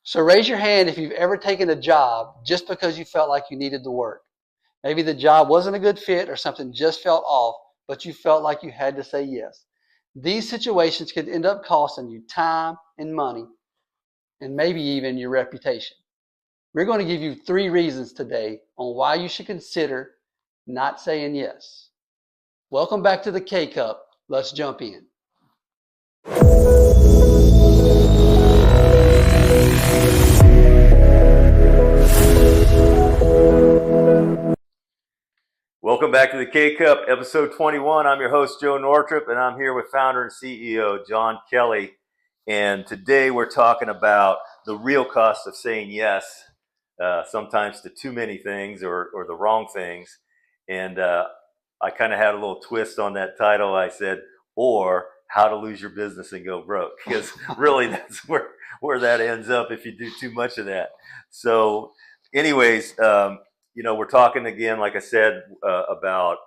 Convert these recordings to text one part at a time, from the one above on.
So raise your hand if you've ever taken a job just because you felt like you needed the work. Maybe the job wasn't a good fit or something just felt off, but you felt like you had to say yes. These situations could end up costing you time and money and maybe even your reputation. We're going to give you 3 reasons today on why you should consider not saying yes. Welcome back to the K Cup. Let's jump in. Welcome back to the K Cup, episode 21. I'm your host, Joe Nortrup, and I'm here with founder and CEO Jon Kelly. And today we're talking about the real cost of saying yes, sometimes to too many things or the wrong things. And I kind of had a little twist on that title. I said, or how to lose your business and go broke, because really that's where that ends up if you do too much of that. So anyways, we're talking again, like I said, about,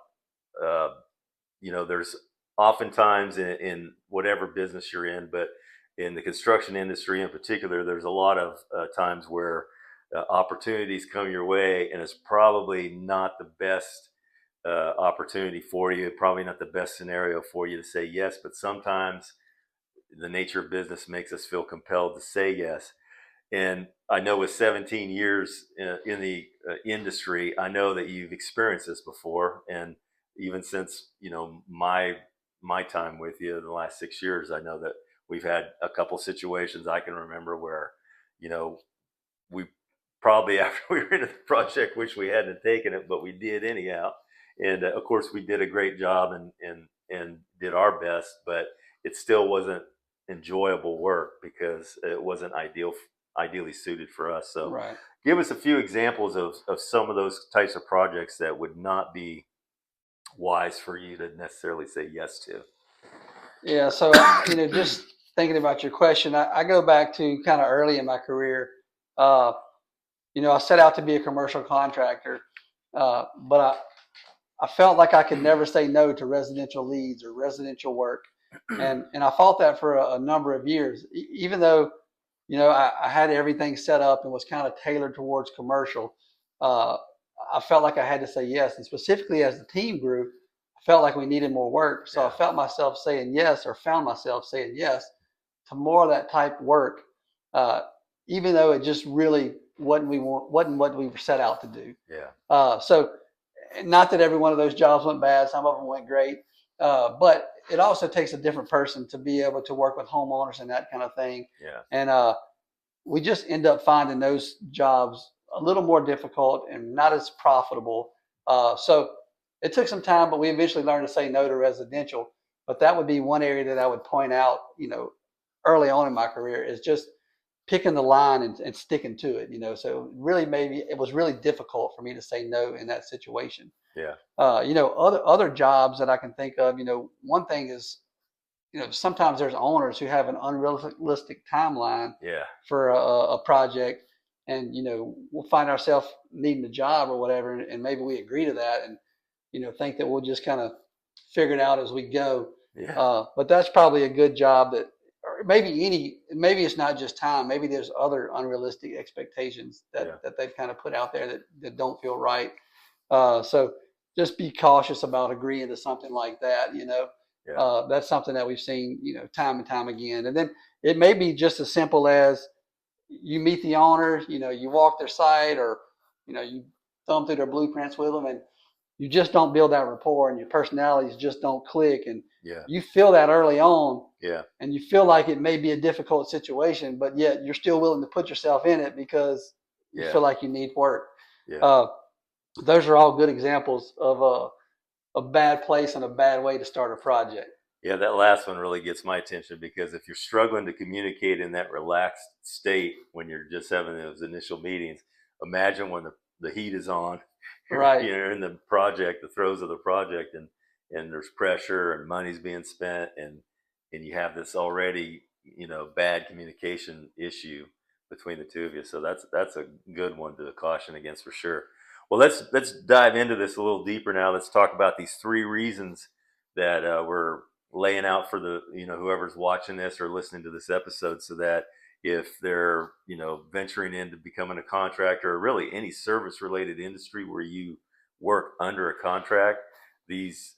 there's oftentimes in whatever business you're in, but in the construction industry in particular, there's a lot of times where opportunities come your way, and it's probably not the best opportunity for you, probably not the best scenario for you to say yes, but sometimes the nature of business makes us feel compelled to say yes. And I know with 17 years in the industry, I know that you've experienced this before. And even since, my time with you in the last 6 years, I know that we've had a couple situations I can remember where, we probably after we were into the project, wish we hadn't taken it, but we did anyhow. And of course, we did a great job and did our best, but it still wasn't enjoyable work because it wasn't ideally suited for us. So Right. give us a few examples of some of those types of projects that would not be wise for you to necessarily say yes to. Yeah. So, just thinking about your question, I go back to kind of early in my career. Uh, I set out to be a commercial contractor, but I felt like I could never say no to residential leads or residential work. And I fought that for a number of years, even though, I had everything set up and was kind of tailored towards commercial. Uh, I felt like I had to say yes. And specifically as the team grew, I felt like we needed more work. So I Yeah. felt myself saying yes, or found myself saying yes to more of that type work, uh, even though it just really wasn't what we were set out to do. Yeah. So not that every one of those jobs went bad, some of them went great, but it also takes a different person to be able to work with homeowners and that kind of thing. Yeah. And we just end up finding those jobs a little more difficult and not as profitable. So it took some time, but we eventually learned to say no to residential. But that would be one area that I would point out, early on in my career, is just picking the line and sticking to it, So really, maybe it was really difficult for me to say no in that situation. Yeah. Other jobs that I can think of, one thing is, sometimes there's owners who have an unrealistic timeline Yeah. for a project, and we'll find ourselves needing a job or whatever, and maybe we agree to that, and think that we'll just kind of figure it out as we go. Yeah. But that's probably a good job that, or maybe it's not just time. Maybe there's other unrealistic expectations that they've kind of put out there that don't feel right. So just be cautious about agreeing to something like that. Yeah. That's something that we've seen, time and time again. And then it may be just as simple as you meet the owner, you walk their site, or you thumb through their blueprints with them, and you just don't build that rapport, and your personalities just don't click, and Yeah. you feel that early on. Yeah. And you feel like it may be a difficult situation, but yet you're still willing to put yourself in it because you Yeah. feel like you need work. Yeah. Those are all good examples of a bad place and a bad way to start a project. Yeah, that last one really gets my attention, because if you're struggling to communicate in that relaxed state when you're just having those initial meetings, imagine when the heat is on, Right. you're in the project, the throes of the project, and there's pressure and money's being spent, and you have this already, bad communication issue between the two of you. So that's a good one to caution against for sure. Well, let's dive into this a little deeper now. Let's talk about these 3 reasons that we're laying out for the whoever's watching this or listening to this episode, so that if they're, venturing into becoming a contractor, or really any service related industry where you work under a contract, these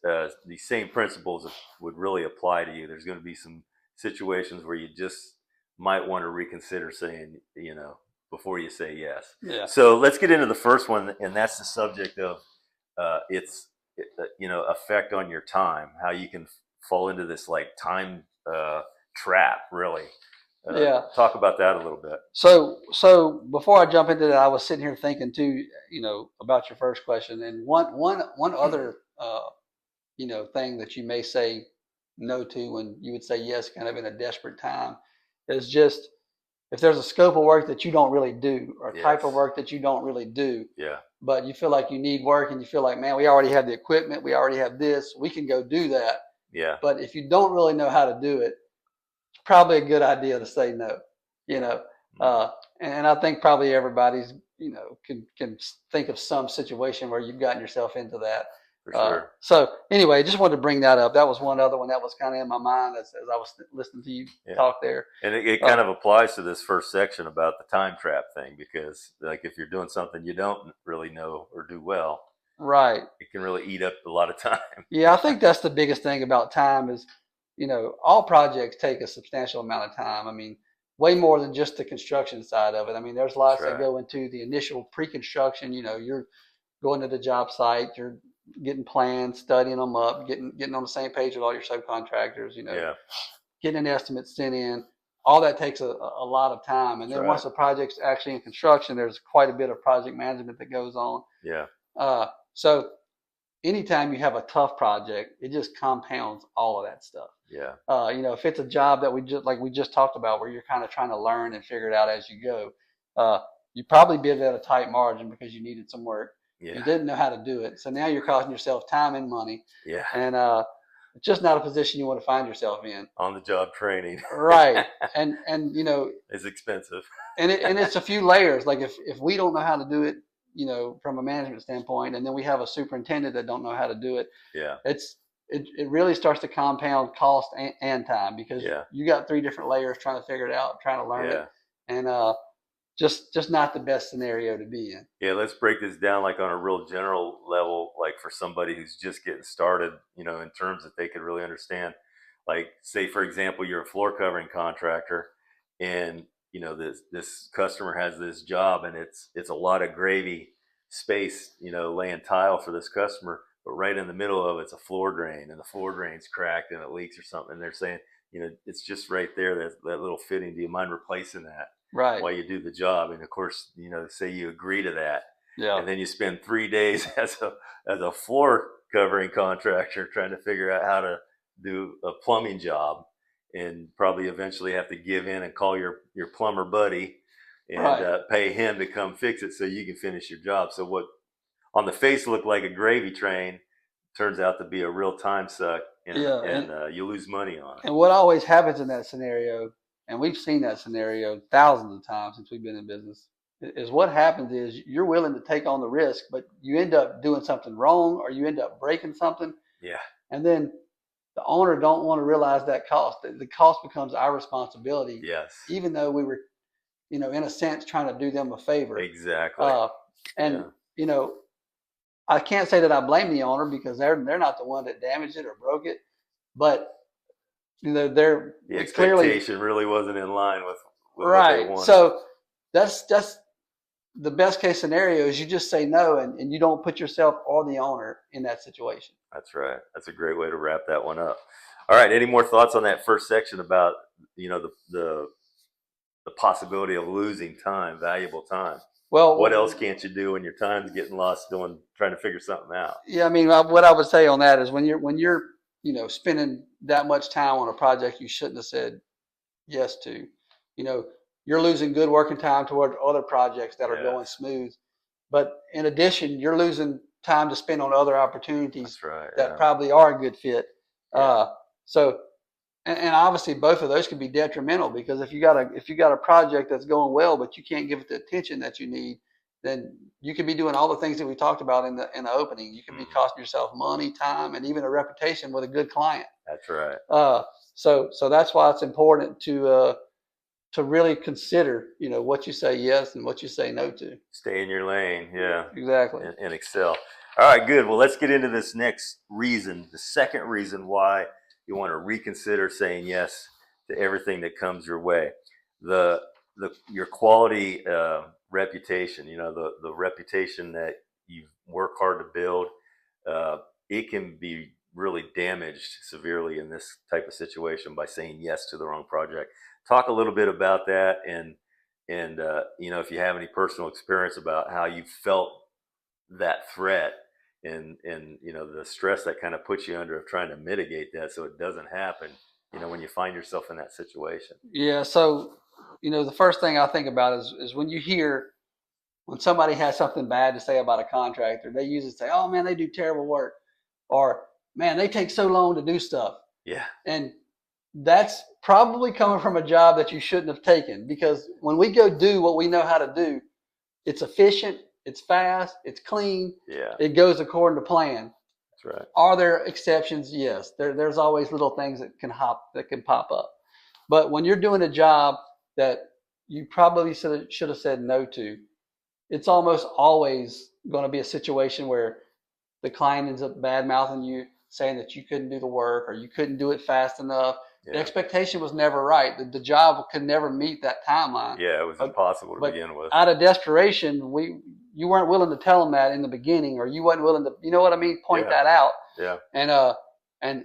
same principles would really apply to you. There's going to be some situations where you just might want to reconsider saying, before you say yes. Yeah. So let's get into the first one, and that's the subject of its effect on your time, how you can fall into this like time trap, really. Yeah. Talk about that a little bit. So before I jump into that, I was sitting here thinking too, about your first question, and one other thing that you may say no to when you would say yes, kind of in a desperate time, is just if there's a scope of work that you don't really do, or a type of work that you don't really do, but you feel like you need work, and you feel like, man, we already have the equipment, we already have this, we can go do that. Yeah. But if you don't really know how to do it, it's probably a good idea to say no. And I think probably everybody's can think of some situation where you've gotten yourself into that. For sure. So anyway, just wanted to bring that up. That was one other one that was kind of in my mind as I was listening to you talk there. And it kind of applies to this first section about the time trap thing, because like if you're doing something you don't really know or do well, right, it can really eat up a lot of time. Yeah, I think that's the biggest thing about time is, all projects take a substantial amount of time. I mean, way more than just the construction side of it. I mean, there's lots that go into the initial pre-construction. You're going to the job site, you're getting plans, studying them up, getting on the same page with all your subcontractors, getting an estimate sent in. All that takes a lot of time. And then once the project's actually in construction, there's quite a bit of project management that goes on. Yeah. So anytime you have a tough project, it just compounds all of that stuff. Yeah. If it's a job that we just talked about, where you're kind of trying to learn and figure it out as you go, you probably bid at a tight margin because you needed some work. Yeah. You didn't know how to do it, so now you're costing yourself time and money. Yeah. And it's just not a position you want to find yourself in. On the job training. Right. And it's expensive. and it's a few layers. Like if we don't know how to do it, from a management standpoint, and then we have a superintendent that don't know how to do it. Yeah. It really starts to compound cost and time, because you got 3 different layers trying to figure it out, trying to learn it, and just not the best scenario to be in. Yeah, let's break this down like on a real general level, like for somebody who's just getting started, in terms that they could really understand. Like, say for example, you're a floor covering contractor, and this customer has this job, and it's a lot of gravy space, laying tile for this customer, but right in the middle of it's a floor drain, and the floor drain's cracked and it leaks or something, and they're saying, it's just right there, that little fitting, do you mind replacing that while you do the job? And of course, say you agree to that, and then you spend 3 days as a floor covering contractor trying to figure out how to do a plumbing job, and probably eventually have to give in and call your plumber buddy and pay him to come fix it so you can finish your job. So what on the face looked like a gravy train turns out to be a real time suck, and you lose money on it. And what always happens in that scenario, and we've seen that scenario thousands of times since we've been in business, is what happens is you're willing to take on the risk, but you end up doing something wrong, or you end up breaking something. Yeah. And then the owner don't want to realize that cost. The cost becomes our responsibility. Yes. Even though we were, in a sense, trying to do them a favor. Exactly. I can't say that I blame the owner, because they're not the one that damaged it or broke it, but the expectation really wasn't in line with right. What they wanted. So that's the best case scenario, is you just say no, and you don't put yourself or the owner in that situation. That's right. That's a great way to wrap that one up. All right. Any more thoughts on that first section about the possibility of losing time, valuable time? Well, what else can't you do when your time's getting lost trying to figure something out? Yeah, I mean, what I would say on that is when you're spending that much time on a project you shouldn't have said yes to, you're losing good working time toward other projects that are going smooth. But in addition, you're losing time to spend on other opportunities that probably are a good fit. And obviously both of those can be detrimental, because if you got a project that's going well, but you can't give it the attention that you need, then you could be doing all the things that we talked about in the opening. You could be costing yourself money, time, and even a reputation with a good client. That's right. So that's why it's important to to really consider, what you say yes and what you say no to. Stay in your lane, yeah, Exactly. and excel. All right, good. Well, let's get into this next reason, the second reason why you want to reconsider saying yes to everything that comes your way. The your quality reputation, the reputation that you work hard to build, it can be really damaged severely in this type of situation by saying yes to the wrong project. Talk a little bit about that, and if you have any personal experience about how you felt that threat, and the stress that kind of puts you under of trying to mitigate that so it doesn't happen, when you find yourself in that situation. Yeah. So, the first thing I think about is when somebody has something bad to say about a contractor, they usually say, "Oh man, they do terrible work," or "Man, they take so long to do stuff." Yeah. And that's probably coming from a job that you shouldn't have taken, because when we go do what we know how to do, it's efficient, it's fast, it's clean, Yeah, it goes according to plan. that's right. Are there exceptions? Yes. There's always little things that can pop up. But when you're doing a job that you probably should have said no to, it's almost always going to be a situation where the client ends up bad mouthing you, saying that you couldn't do the work or you couldn't do it fast enough. The Yeah, expectation was never right. The job could never meet that timeline. yeah, it was But impossible to but begin with. out of desperation, you weren't willing to tell them that in the beginning, or you wasn't willing to, you know what I mean, point Yeah, that out. yeah, And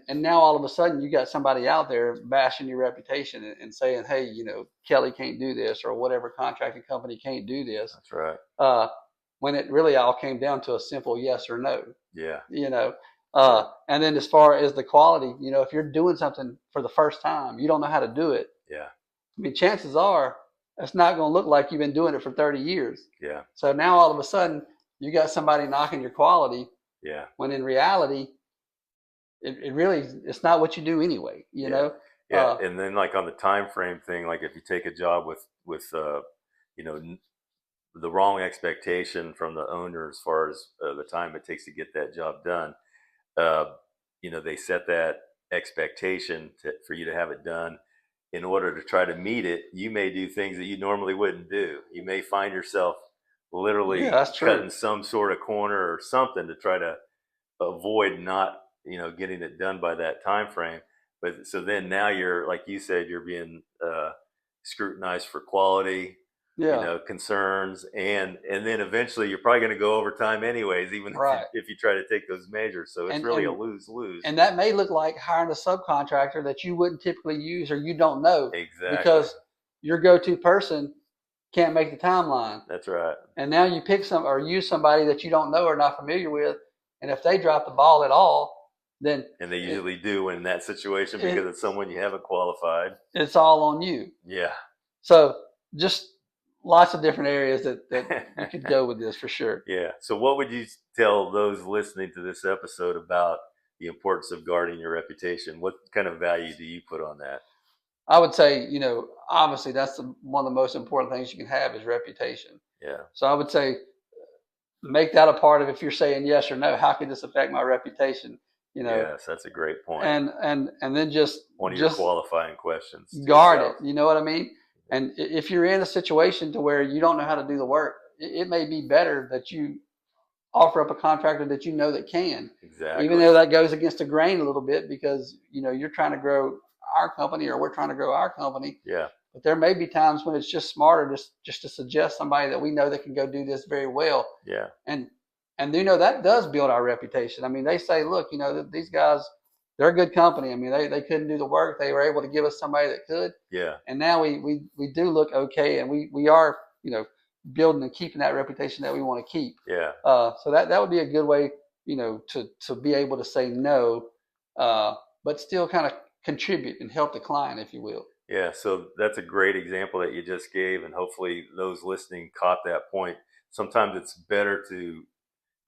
and now all of a sudden you got somebody out there bashing your reputation and saying, hey, Kelly can't do this, or whatever contracting company can't do this. that's right. Uh, when it really all came down to a simple yes or no. Yeah, You know, yeah, and then as far as the quality, if you're doing something for the first time, you don't know how to do it. yeah, I mean, chances are it's not going to look like you've been doing it for 30 years. yeah, So now all of a sudden you got somebody knocking your quality, yeah, when in reality, it really, it's not what you do anyway, yeah, yeah. Uh, And then, like, on the time frame thing, like if you take a job with you know the wrong expectation from the owner as far as the time it takes to get that job done, uh, they set that expectation for you to have it done. In order to try to meet it, you may do things that you normally wouldn't do. You may find yourself yeah, literally that's true. cutting some sort of corner or something to try to avoid not getting it done by that time frame. But so then now you're, like you said, you're being scrutinized for quality, Yeah, concerns, and then eventually you're probably going to go over time anyways, even if you right. if you try to take those measures. So it's And really a and lose lose. and that may look like hiring a subcontractor that you wouldn't typically use, or you don't know, Exactly. because your go-to person can't make the timeline. That's right. And now you pick some or use somebody that you don't know or not familiar with, and if they drop the ball at all, then And they it, usually do in that situation because it it's someone you haven't qualified. it's all on you. Yeah. So just lots of different areas that you could go with this for sure. Yeah. So, what would you tell those listening to this episode about the importance of guarding your reputation? What kind of value do you put on that? I would say, obviously that's one of the most important things you can have is reputation. Yeah. So I would say make that a part of, if you're saying yes or no, how can this affect my reputation? You know, Yes, that's a great point. and then just One of your just qualifying questions to guard it. yourself. You know what I mean? And if you're in a situation to where you don't know how to do the work, it may be better that you offer up a contractor that you know that can, even Exactly. though that goes against the grain a little bit, because you're trying to grow our company, or we're trying to grow our company. Yeah. But there may be times when it's just smarter just to suggest somebody that we know that can go do this very well. Yeah. And that does build our reputation. I mean, they say, look, these guys, they're a good company. I mean, they couldn't do the work. They were able to give us somebody that could. Yeah. And now we do look okay, and we are, building and keeping that reputation that we want to keep. Yeah. So that would be a good way, to be able to say no, but still kind of contribute and help the client, if you will. Yeah, so that's a great example that you just gave, and hopefully those listening caught that point. Sometimes it's better to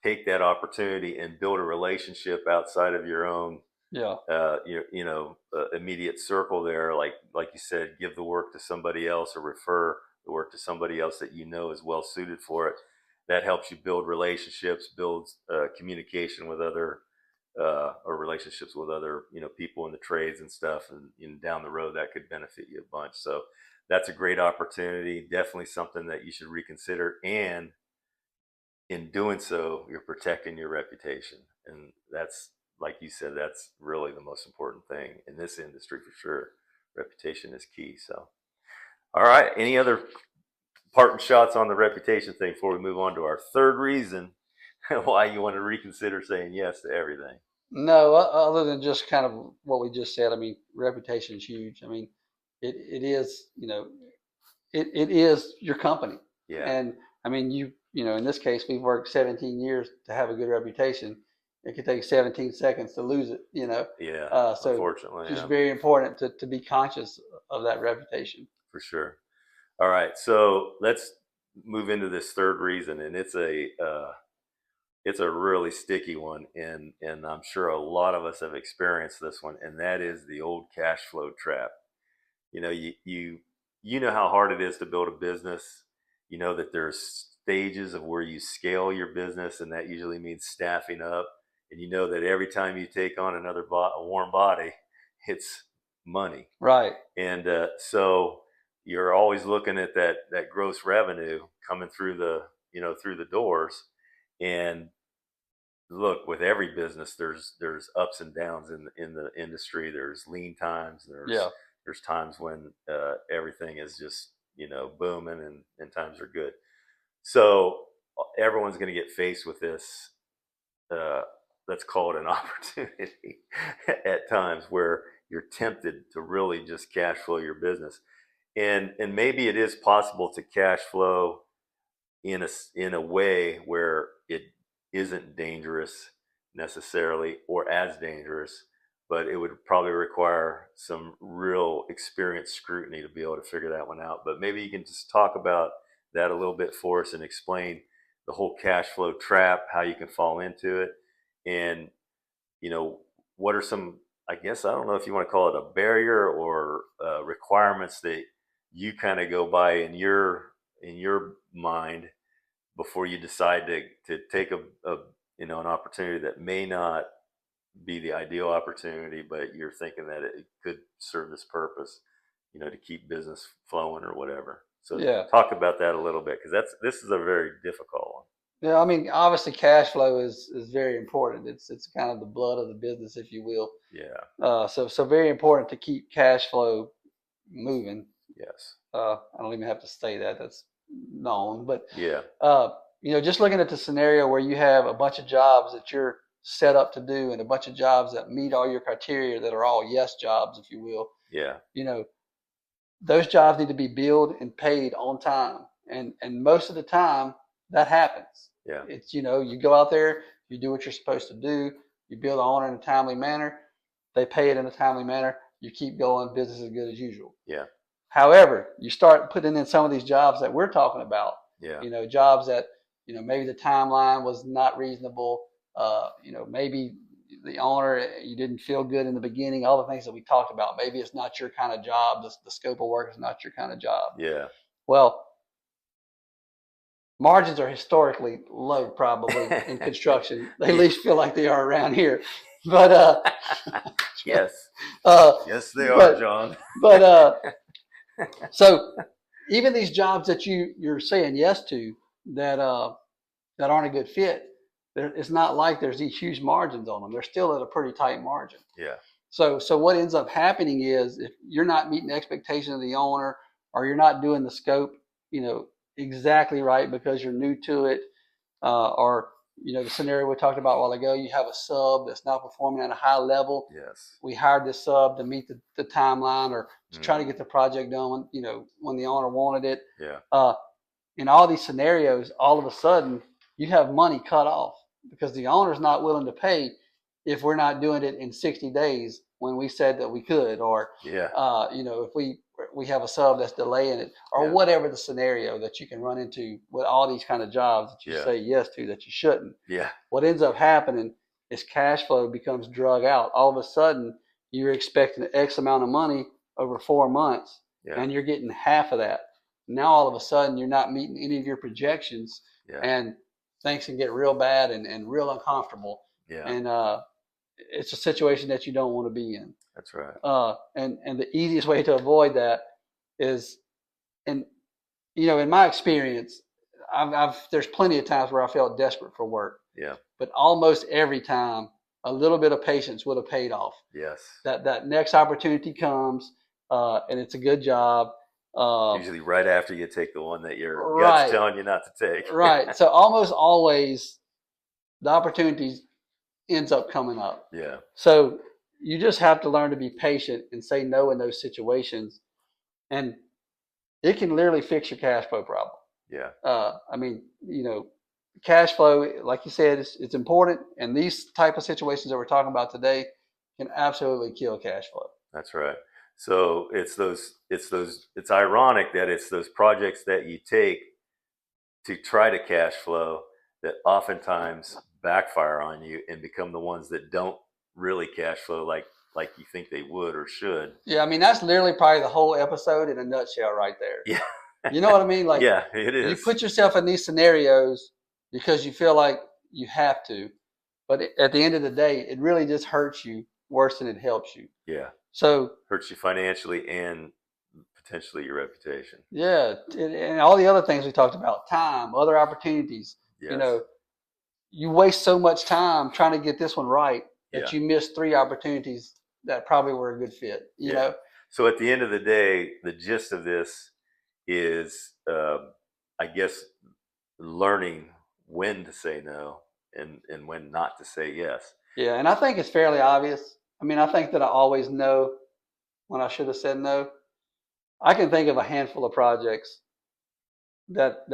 take that opportunity and build a relationship outside of your own, Yeah. immediate circle there. Like you said, give the work to somebody else or refer the work to somebody else that you know is well suited for it. That helps you build relationships, builds communication with other or relationships with other people in the trades and stuff, and down the road that could benefit you a bunch. So that's a great opportunity. Definitely something that you should reconsider. And in doing so, you're protecting your reputation. And that's, like you said, that's really the most important thing in this industry for sure. Reputation is key. So, all right. Any other parting shots on the reputation thing before we move on to our third reason why you want to reconsider saying yes to everything? No, other than just kind of what we just said. I mean, reputation is huge. I mean, it is, it is your company. Yeah. And I mean, in this case, we've worked 17 years to have a good reputation. It could take 17 seconds to lose it, Yeah. So Unfortunately, it's yeah, very important to be conscious of that reputation. for sure. All right. So let's move into this third reason, and it's a really sticky one, and I'm sure a lot of us have experienced this one, and that is the old cash flow trap. You know, you know how hard it is to build a business. You know that there's stages of where you scale your business, and that usually means staffing up. And you know that every time you take on another a warm body, it's money. Right. And so you're always looking at that gross revenue coming through the through the doors. And look, with every business, there's ups and downs in the industry. There's lean times. Yeah. There's times when everything is just booming, and times are good. So everyone's going to get faced with this. Uh, let's call it an opportunity at times where you're tempted to really just cash flow your business, and maybe it is possible to cash flow in a way where it isn't dangerous necessarily or as dangerous, but it would probably require some real experienced scrutiny to be able to figure that one out. But maybe you can just talk about that a little bit for us and explain the whole cash flow trap, how you can fall into it, and what are some, I guess, I don't know if you want to call it a barrier or requirements that you kind of go by in your mind before you decide to take a an opportunity that may not be the ideal opportunity, but you're thinking that it could serve this purpose, to keep business flowing or whatever. So Yeah. talk about that a little bit, because this is a very difficult one. Yeah. I mean, obviously, cash flow is very important. It's kind of the blood of the business, if you will. Yeah. So very important to keep cash flow moving. Yes. I don't even have to say that. That's known. But Yeah. just looking at the scenario where you have a bunch of jobs that you're set up to do and a bunch of jobs that meet all your criteria that are all yes jobs, if you will. Yeah. Those jobs need to be billed and paid on time. And most of the time that happens. Yeah. It's, you go out there, you do what you're supposed to do, you bill the owner in a timely manner, they pay it in a timely manner, you keep going, business is good as usual. Yeah. However, you start putting in some of these jobs that we're talking about, Yeah. jobs that, maybe the timeline was not reasonable. Maybe the owner, you didn't feel good in the beginning, all the things that we talked about. Maybe it's not your kind of job. The scope of work is not your kind of job. Yeah. Well, margins are historically low, probably in construction. They at least feel like they are around here. But yes. Yes, they are, John. But so even these jobs that you're saying yes to that aren't a good fit, it's not like there's these huge margins on them. They're still at a pretty tight margin. Yeah. So what ends up happening is if you're not meeting the expectation of the owner, or you're not doing the scope, exactly right because you're new to it, or the scenario we talked about a while ago, you have a sub that's not performing at a high level. Yes. We hired this sub to meet the timeline or to try to get the project done, when the owner wanted it. Yeah. In all these scenarios, all of a sudden you have money cut off because the owner's not willing to pay if we're not doing it in 60 days when we said that we could, or Yeah. If we have a sub that's delaying it, or whatever the scenario that you can run into with all these kind of jobs that you say yes to that you shouldn't. Yeah. What ends up happening is cash flow becomes drug out. All of a sudden, you're expecting X amount of money over 4 months, and you're getting half of that. Now, all of a sudden, you're not meeting any of your projections, and things can get real bad and real uncomfortable. Yeah. And it's a situation that you don't want to be in. That's right. And the easiest way to avoid that is and in my experience, there's plenty of times where I felt desperate for work. Yeah. But almost every time, a little bit of patience would have paid off. Yes. That next opportunity comes, and it's a good job. Usually right after you take the one that your gut's Right, telling you not to take. right. So almost always the opportunity ends up coming up. Yeah. So you just have to learn to be patient and say no in those situations, and it can literally fix your cash flow problem. Yeah. I mean, cash flow, like you said, it's important, and these type of situations that we're talking about today can absolutely kill cash flow. That's right. So it's ironic that it's those projects that you take to try to cash flow that oftentimes backfire on you and become the ones that don't really cash flow like you think they would or should. Yeah, I mean, that's literally probably the whole episode in a nutshell right there. Yeah. You know what I mean? Like, yeah, it is. You put yourself in these scenarios because you feel like you have to, but at the end of the day, it really just hurts you worse than it helps you. Yeah. So hurts you financially and potentially your reputation. Yeah, and all the other things we talked about, time, other opportunities. Yes. You waste so much time trying to get this one right that Yeah. you miss 3 opportunities that probably were a good fit. You know. So at the end of the day, the gist of this is, I guess, learning when to say no and when not to say yes. Yeah, and I think it's fairly obvious. I mean, I think that I always know when I should have said no. I can think of a handful of projects that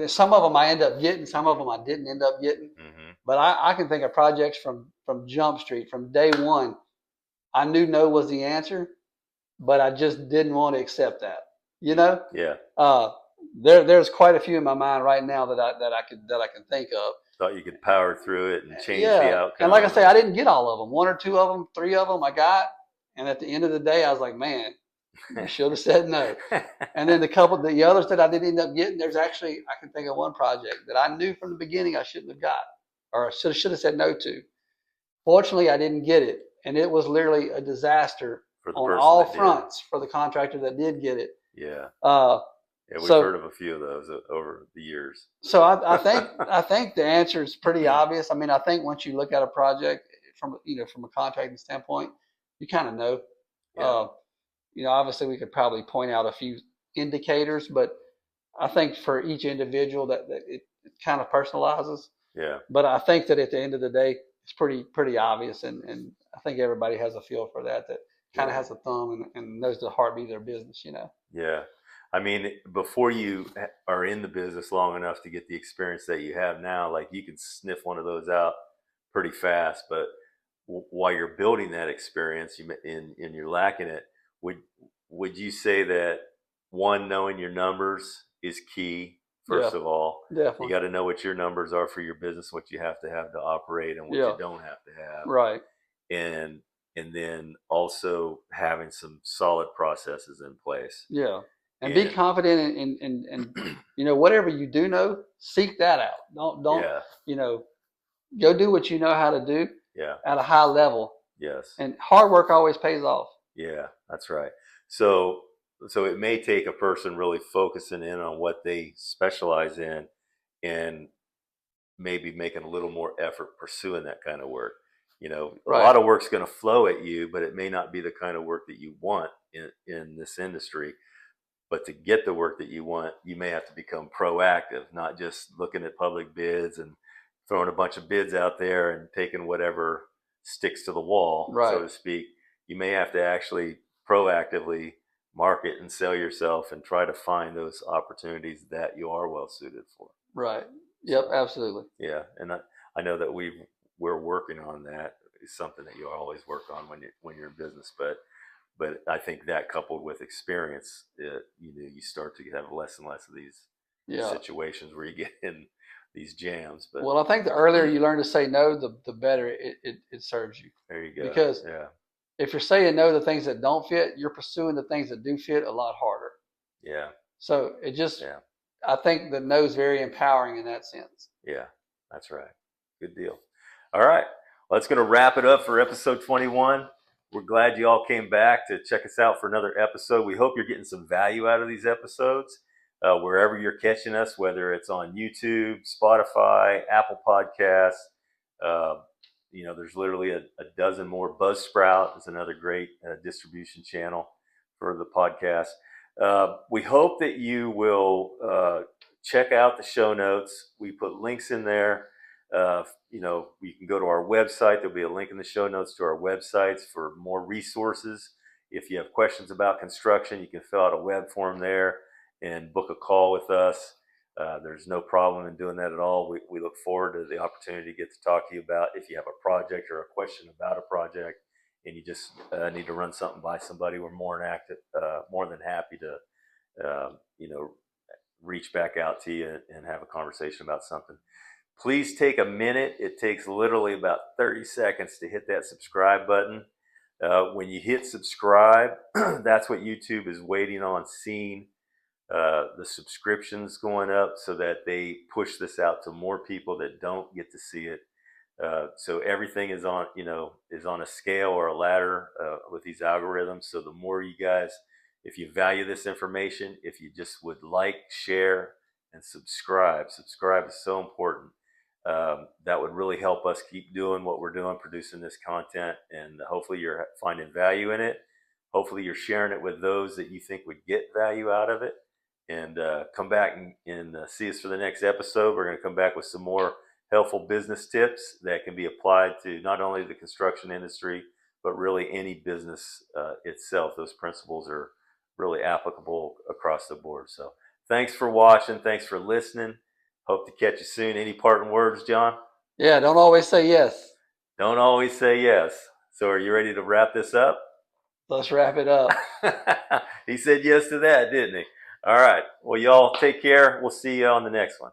some of them I end up getting, some of them I didn't end up getting. Mm-hmm. But I can think of projects from Jump Street, from day one. I knew no was the answer, but I just didn't want to accept that. Yeah. There's quite a few in my mind right now that I can think of. Thought you could power through it and change the outcome. And like I say, I didn't get all of them. 1 or 2 of them, 3 of them I got. And at the end of the day, I was like, man, I should have said no. And then the others that I didn't end up getting, there's actually, I can think of one project that I knew from the beginning I shouldn't have got, or I should have said no to. Fortunately, I didn't get it. And it was literally a disaster on all fronts for the contractor that did get it. Yeah. We've So- heard of a few of those over the years. So I think the answer is pretty obvious. I mean, I think once you look at a project from a contracting standpoint, you kind of know. Yeah. Obviously we could probably point out a few indicators, but I think for each individual that it kind of personalizes. Yeah. But I think that at the end of the day, it's pretty obvious, and I think everybody has a feel for that kind of has a thumb and knows the heartbeat of their business. Yeah. I mean, before you are in the business long enough to get the experience that you have now, like you can sniff one of those out pretty fast. But while you're building that experience, and you're lacking it, would you say that one, knowing your numbers is key? First of all, Definitely. You got to know what your numbers are for your business, what you have to operate, and what you don't have to have. Right. And then also having some solid processes in place. Yeah. And be confident in whatever you do know, seek that out. Don't go do what you know how to do at a high level. Yes. And hard work always pays off. Yeah, that's right. So it may take a person really focusing in on what they specialize in and maybe making a little more effort pursuing that kind of work. A lot of work's going to flow at you, but it may not be the kind of work that you want in this industry. But to get the work that you want, you may have to become proactive, not just looking at public bids and throwing a bunch of bids out there and taking whatever sticks to the wall, so to speak. You may have to actually proactively market and sell yourself and try to find those opportunities that you are well suited for. Right. Yep, absolutely. Yeah. And I know that we're working on that. It's something that you always work on when you're in business, but I think that coupled with experience, you start to have less and less of these situations where you get in these jams. But I think the earlier you learn to say no, the better it serves you. There you go. Because if you're saying no to things that don't fit, you're pursuing the things that do fit a lot harder. Yeah. So I think the no is very empowering in that sense. Yeah, that's right. Good deal. All right. Well, that's going to wrap it up for episode 21. we're glad you all came back to check us out for another episode. We hope you're getting some value out of these episodes, wherever you're catching us, whether it's on YouTube, Spotify, Apple Podcasts. There's literally a dozen more. Buzzsprout is another great distribution channel for the podcast. We hope that you will check out the show notes. We put links in there. You can go to our website. There'll be a link in the show notes to our websites for more resources. If you have questions about construction, you can fill out a web form there and book a call with us. There's no problem in doing that at all. We look forward to the opportunity to get to talk to you about if you have a project or a question about a project and you just need to run something by somebody. We're more than happy to reach back out to you and have a conversation about something. Please take a minute. It takes literally about 30 seconds to hit that subscribe button. When you hit subscribe, that's what YouTube is waiting on, seeing the subscriptions going up so that they push this out to more people that don't get to see it. So everything is on a scale or a ladder with these algorithms. So the more you guys, if you value this information, if you just would like, share, and subscribe is so important. That would really help us keep doing what we're doing, producing this content, and hopefully you're finding value in it. Hopefully you're sharing it with those that you think would get value out of it. And come back and see us for the next episode. We're going to come back with some more helpful business tips that can be applied to not only the construction industry, but really any business itself. Those principles are really applicable across the board. So thanks for watching. Thanks for listening. Hope to catch you soon. Any parting words, John? Yeah, don't always say yes. Don't always say yes. So are you ready to wrap this up? Let's wrap it up. He said yes to that, didn't he? All right. Well, y'all take care. We'll see you on the next one.